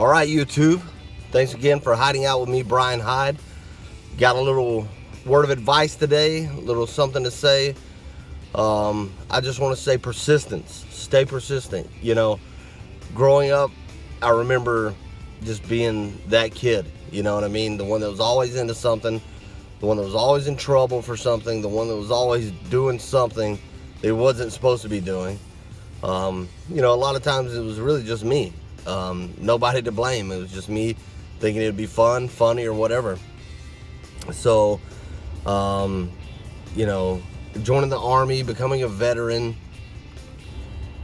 All right, YouTube. Thanks again for hiding out with me, Brian Hyde. Got a little word of advice today, a little something to say. I just want to say persistence. Stay persistent. You know, growing up, I remember just being that kid. You know what I mean? The one that was always into something, the one that was always in trouble for something, the one that was always doing something they wasn't supposed to be doing. You know, a lot of times it was really just me. Nobody to blame. It was just me thinking it'd be fun, funny, or whatever. So, you know, joining the Army, becoming a veteran,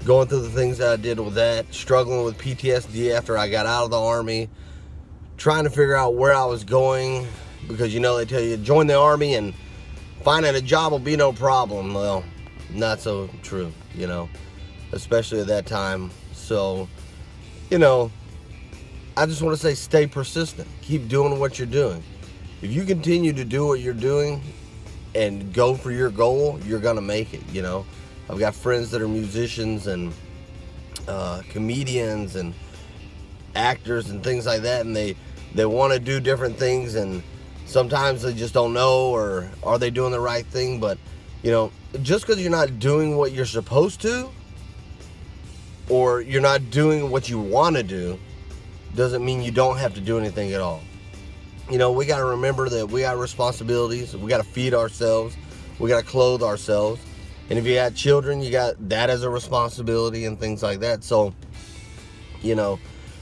going through the things that I did with that, struggling with PTSD after I got out of the Army, trying to figure out where I was going, because, you know, they tell you join the Army and finding a job will be no problem. Well, not so true, you know, especially at that time. So, you know, I just want to say stay persistent. Keep doing what you're doing. If you continue to do what you're doing and go for your goal, you're going to make it, you know. I've got friends that are musicians and comedians and actors and things like that, and they want to do different things, and sometimes they just don't know, or are they doing the right thing. But, you know, just because you're not doing what you're supposed to, or you're not doing what you want to do, doesn't mean you don't have to do anything at all. You know, we got to remember that we got responsibilities. We got to feed ourselves. We got to clothe ourselves. And if you got children, you got that as a responsibility and things like that. So, you know,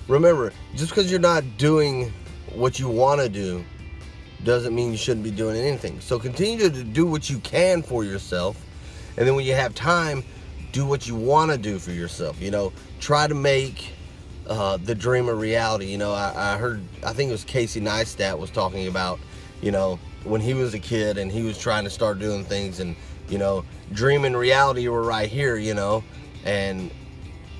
remember, just because you're not doing what you want to do doesn't mean you shouldn't be doing anything. So continue to do what you can for yourself. And then when you have time, do what you want to do for yourself. You know, try to make the dream a reality. You know, I think it was Casey Neistat was talking about, you know, when he was a kid and he was trying to start doing things, and, you know, dream and reality were right here, you know, and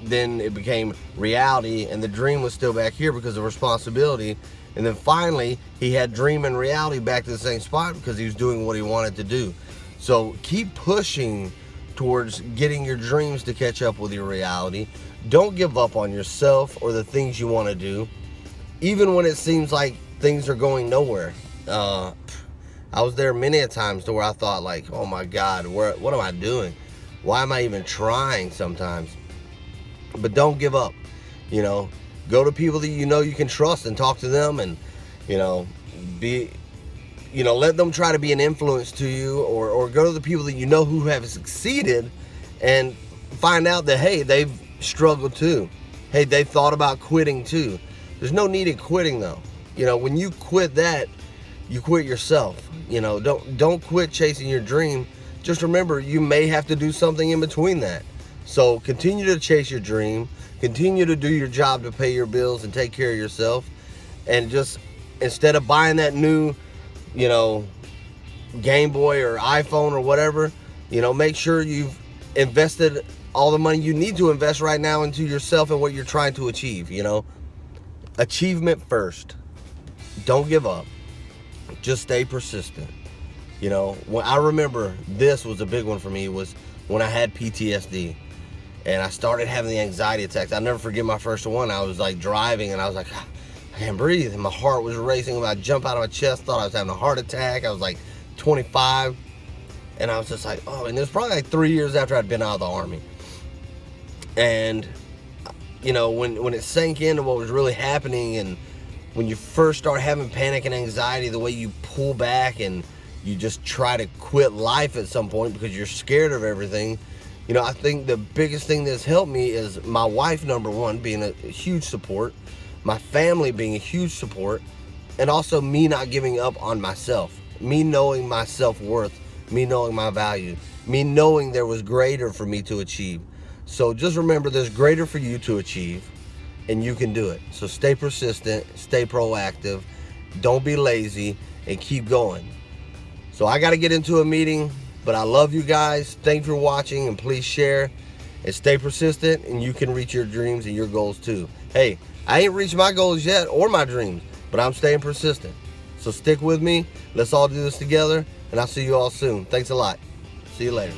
then it became reality and the dream was still back here because of responsibility. And then finally he had dream and reality back to the same spot because he was doing what he wanted to do. So keep pushing towards getting your dreams to catch up with your reality. Don't give up on yourself or the things you want to do, even when it seems like things are going nowhere. I was there many a times to where I thought, like, oh my God, what am I doing? Why am I even trying sometimes? But don't give up. You know, go to people that you know you can trust and talk to them, and, you know, let them try to be an influence to you, or go to the people that you know who have succeeded and find out that, hey, they've struggled too. Hey, they've thought about quitting too. There's no need in quitting though. You know, when you quit that, you quit yourself. You know, don't quit chasing your dream. Just remember, you may have to do something in between that. So continue to chase your dream, continue to do your job to pay your bills and take care of yourself, and just, instead of buying that new, you know, Game Boy or iPhone or whatever, you know, make sure you've invested all the money you need to invest right now into yourself and what you're trying to achieve. You know, achievement first. Don't give up. Just stay persistent. You know, when I remember, this was a big one for me, was when I had PTSD and I started having the anxiety attacks. I'll never forget my first one. I was like driving and I was like, I can't breathe, and my heart was racing. When I jumped out of my chest, thought I was having a heart attack. I was like 25, and I was just like, oh, and it was probably like 3 years after I'd been out of the Army. And, you know, when it sank into what was really happening, and when you first start having panic and anxiety, the way you pull back and you just try to quit life at some point because you're scared of everything. You know, I think the biggest thing that's helped me is my wife, number one, being a huge support, my family being a huge support, and also me not giving up on myself, me knowing my self-worth, me knowing my value, me knowing there was greater for me to achieve. So just remember, there's greater for you to achieve, and you can do it. So stay persistent, stay proactive, don't be lazy, and keep going. So I got to get into a meeting, but I love you guys. Thanks for watching, and please share and stay persistent, and you can reach your dreams and your goals too. Hey, I ain't reached my goals yet or my dreams, but I'm staying persistent. So stick with me. Let's all do this together, and I'll see you all soon. Thanks a lot. See you later.